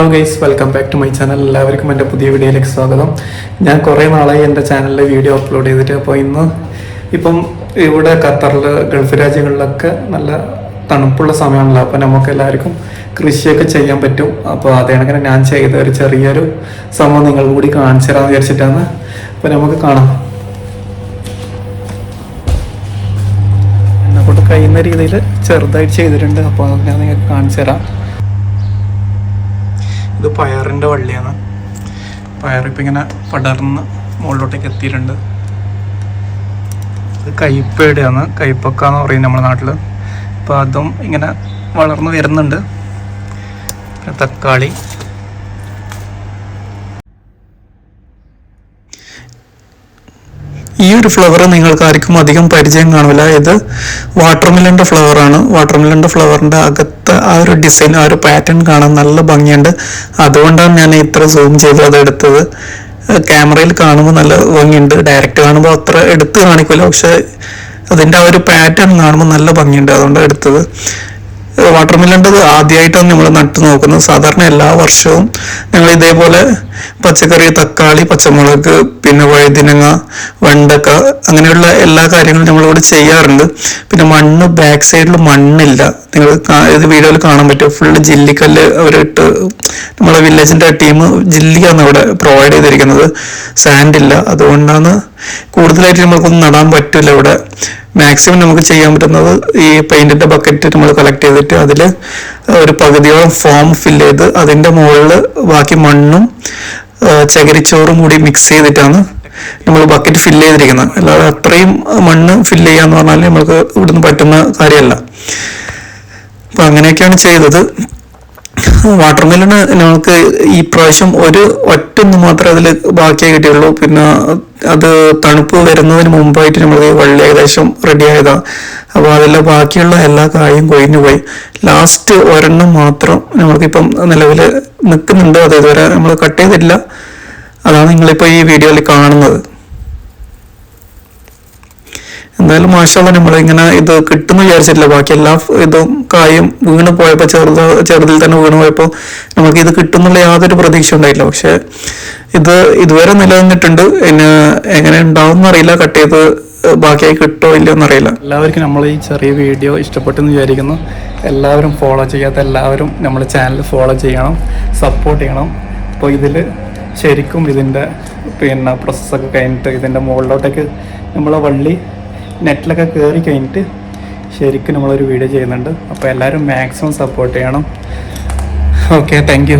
Hello guys, welcome back to my channel. എല്ലാവർക്കും എൻ്റെ പുതിയ വീഡിയോയിലേക്ക് സ്വാഗതം. ഞാൻ കുറേ നാളായി എൻ്റെ ചാനലിൽ വീഡിയോ അപ്ലോഡ് ചെയ്തിട്ട്. അപ്പോൾ ഇപ്പം ഇവിടെ ഖത്തറിൽ, ഗൾഫ് രാജ്യങ്ങളിലൊക്കെ നല്ല തണുപ്പുള്ള സമയമാണല്ലോ. അപ്പോൾ നമുക്ക് എല്ലാവർക്കും കൃഷിയൊക്കെ ചെയ്യാൻ പറ്റും. അപ്പോൾ അതേ കണക്കിന് ഞാൻ ചെയ്ത ഒരു ചെറിയൊരു സംഭവം നിങ്ങൾ കൂടി കാണിച്ചു തരാമെന്ന് വിചാരിച്ചിട്ടാണ്. അപ്പോൾ നമുക്ക് കാണാം. എന്നെക്കൊണ്ട് കഴിയുന്ന രീതിയിൽ ചെറുതായിട്ട് ചെയ്തിട്ടുണ്ട്. അപ്പോൾ ഞാൻ നിങ്ങൾക്ക് കാണിച്ചു തരാം. ഇത് പയറിൻ്റെ വള്ളിയാണ്. പയറിപ്പോൾ ഇങ്ങനെ പടർന്ന് മുകളിലോട്ടേക്ക് എത്തിയിട്ടുണ്ട്. ഇത് കയ്പയുടെയാണ്, കയ്പക്ക എന്ന് പറയും നമ്മുടെ നാട്ടിൽ. അപ്പോൾ അതും ഇങ്ങനെ വളർന്ന് വരുന്നുണ്ട്. തക്കാളി, ഈ ഒരു ഫ്ലവർ നിങ്ങൾക്ക് ആർക്കും അധികം പരിചയം കാണില്ല. ഇത് വാട്ടർമെലൻ്റെ ഫ്ലവറാണ്. വാട്ടർമെലൻ്റെ ഫ്ലവറിൻ്റെ അകത്ത് ആ ഒരു ഡിസൈൻ, ആ ഒരു പാറ്റേൺ കാണാൻ നല്ല ഭംഗിയുണ്ട്. അതുകൊണ്ടാണ് ഞാൻ ഇത്ര സൂം ചെയ്ത് അത് എടുത്തത്. ക്യാമറയിൽ കാണുമ്പോൾ നല്ല ഭംഗിയുണ്ട്, ഡയറക്റ്റ് കാണുമ്പോൾ അത്ര എടുത്ത് കാണിക്കില്ല. പക്ഷെ അതിൻ്റെ ആ ഒരു പാറ്റേൺ കാണുമ്പോൾ നല്ല ഭംഗിയുണ്ട്, അതുകൊണ്ടാണ് എടുത്തത്. വാട്ടർമെലൻ്റെ ആദ്യമായിട്ടാണ് നമ്മൾ നട്ടു നോക്കുന്നത്. സാധാരണ എല്ലാ വർഷവും ഞങ്ങൾ ഇതേപോലെ പച്ചക്കറി, തക്കാളി, പച്ചമുളക്, പിന്നെ വഴുതിനങ്ങ, വെണ്ടക്ക, അങ്ങനെയുള്ള എല്ലാ കാര്യങ്ങളും നമ്മളിവിടെ ചെയ്യാറുണ്ട്. പിന്നെ മണ്ണ്, ബാക്ക് സൈഡിൽ മണ്ണില്ല. നിങ്ങൾ ഇത് വീഡിയോയിൽ കാണാൻ പറ്റും. ഫുള്ള് ജില്ലിക്കല്ല് അവരിട്ട്, നമ്മളെ വില്ലേജിൻ്റെ ടീം ജില്ലിക്കാണ് അവിടെ പ്രൊവൈഡ് ചെയ്തിരിക്കുന്നത്. സാൻഡില്ല. അതുകൊണ്ടാണ് കൂടുതലായിട്ട് നമ്മൾക്കൊന്നും നടാൻ പറ്റില്ല ഇവിടെ. മാക്സിമം നമുക്ക് ചെയ്യാൻ പറ്റുന്നത് ഈ പെയിന്റിന്റെ ബക്കറ്റ് നമ്മൾ കളക്ട് ചെയ്തിട്ട് അതിൽ ഒരു പകുതിയോളം ഫോം ഫില്ല് ചെയ്ത് അതിൻ്റെ മുകളിൽ ബാക്കി മണ്ണും ചകിരിച്ചോറും കൂടി മിക്സ് ചെയ്തിട്ടാണ് നമ്മൾ ബക്കറ്റ് ഫില്ല് ചെയ്തിരിക്കുന്നത്. അല്ലാതെ അത്രയും മണ്ണ് ഫില്ല് ചെയ്യാന്ന് പറഞ്ഞാൽ നമ്മൾക്ക് ഇവിടുന്ന് പറ്റുന്ന കാര്യമല്ല. അപ്പം അങ്ങനെയൊക്കെയാണ് ചെയ്തത്. വാട്ടർമെലന് നമുക്ക് ഈ പ്രാവശ്യം ഒറ്റൊന്ന് മാത്രമേ അതിൽ ബാക്കിയായി കിട്ടിയുള്ളൂ. പിന്നെ അത് തണുപ്പ് വരുന്നതിന് മുമ്പായിട്ട് നമ്മൾ വള്ളി ഏകദേശം റെഡി ആയതാണ്. അപ്പോൾ അതെല്ലാം ബാക്കിയുള്ള എല്ലാ കായും കൊഴിഞ്ഞു പോയി. ലാസ്റ്റ് ഒരെണ്ണം മാത്രം നമ്മൾക്കിപ്പം നിലവിൽ നിൽക്കുന്നുണ്ട്. അത് ഇതുവരെ നമ്മൾ കട്ട് ചെയ്തിട്ടില്ല. അതാണ് നിങ്ങളിപ്പോൾ ഈ വീഡിയോയിൽ കാണുന്നത്. എന്തായാലും മാഷാഅല്ലാഹ് നമ്മളിങ്ങനെ ഇത് കിട്ടുമെന്ന് വിചാരിച്ചിട്ടില്ല. ബാക്കി എല്ലാ ഇതും കായും വീണ് പോയപ്പോൾ, ചെറുതിൽ തന്നെ വീണ് പോയപ്പോൾ നമുക്ക് ഇത് കിട്ടുന്നുള്ള യാതൊരു പ്രതീക്ഷ ഉണ്ടായില്ല. പക്ഷെ ഇത് ഇതുവരെ നിലനിന്നിട്ടുണ്ട്. ഇനി എങ്ങനെ ഉണ്ടാവും എന്നറിയില്ല, കട്ട് ചെയ്ത് ബാക്കിയായി കിട്ടുമോ ഇല്ലയോ എന്നറിയില്ല. എല്ലാവർക്കും നമ്മൾ ഈ ചെറിയ വീഡിയോ ഇഷ്ടപ്പെട്ടെന്ന് വിചാരിക്കുന്നു. എല്ലാവരും ഫോളോ ചെയ്യാത്ത എല്ലാവരും നമ്മൾ ചാനൽ ഫോളോ ചെയ്യണം, സപ്പോർട്ട് ചെയ്യണം. അപ്പോൾ ഇതിൽ ശരിക്കും ഇതിൻ്റെ പ്രോസസ്സൊക്കെ കഴിഞ്ഞിട്ട് ഇതിൻ്റെ മുകളിലോട്ടേക്ക് നമ്മളെ വള്ളി നെറ്റിലൊക്കെ കയറി കഴിഞ്ഞിട്ട് ശരിക്കും നമ്മളൊരു വീഡിയോ ചെയ്യുന്നുണ്ട്. അപ്പോൾ എല്ലാവരും മാക്സിമം സപ്പോർട്ട് ചെയ്യണം. Okay, thank you.